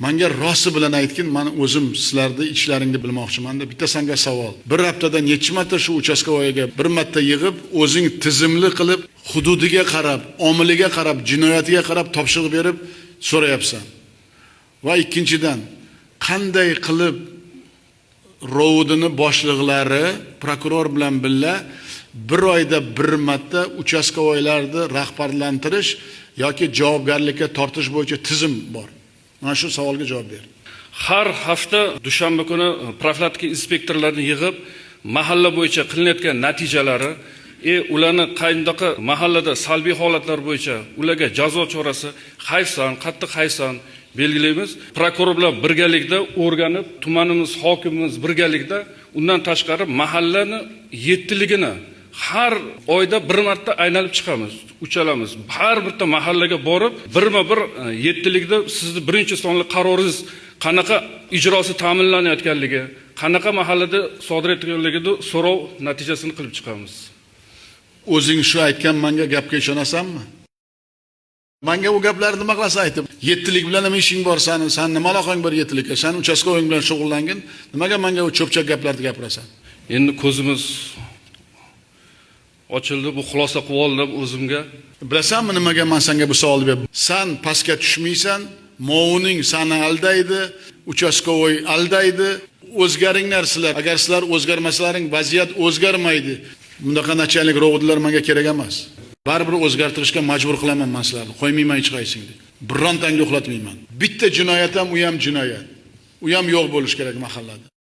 Menga rosti bilan aytgin, men o'zim sizlarni ishlaringni bilmoqchiman-da. Bitta senga savol. Bir haftada necha marta shu uchastkovoyga bir marta yig'ib, o'zing tizimli qilib, hududiga qarab, omiliga qarab, jinoyatiga qarab topshiriq berib so'rayapsan. Va ikkinchidan, qanday qilib rovudini boshliqlari prokuror bilan birga bir oyda bir marta uchastkovoylarni rahbarlantirish yoki javobgarlikka tortish bo'yicha tizim bor. Mana shu savolga javob ber. Har hafta dushanba kuni profilaktika inspektorlarini yig'ib, mahalla bo'yicha qilinayotgan natijalari, ularni qaynoqa mahallada salbiy holatlar bo'yicha ularga jazo chorasi qaysisan, qattiq qaysisan belgilaymiz. Prokuror bilan birgalikda o'rganib, tumanimiz, hokimimiz birgalikda, undan tashqari mahallani yettiligini har oyda bir marta aylanib chiqamiz, uchalamiz. Har bitta mahallaga borib, birma-bir yettilikda sizni birinchi sonli qaroringiz qanaqa ijrosi ta'minlanayotganligi, qanaqa mahallada sodir etilganligini so'rov natijasini qilib chiqamiz. O'zing shu aytgan menga gapga ishonasanmi? Menga u gaplarni nima qilasa aytib, yettilik bilan nima ishing bor sening? Sen nima aloqang bor yettilikka? Sen uchastkovoying bilan shug'ullangin. Nimaga menga u cho'pchak gaplarni gapirasan? Endi ko'zimiz ochildi, bu xulosa qilib oldim o'zimga. Bilasanmi nimaga men senga bu savolni berdim? Sen pastga tushmaysan, movuning seni aldaydi, uchastkovoy aldaydi. O'zgaringlar sizlar. Agar sizlar o'zgarmasalaring, vaziyat o'zgarmaydi. Bundaqa nachalnik rovodlar menga kerak emas. Baribir o'zgartirishga majbur qilaman men sizlarni. Qo'ymayman hech qaysingni. Birontangni uxlatmayman. Bitta jinoyat ham u ham jinoyat. U ham yo'q bo'lish kerak mahallada.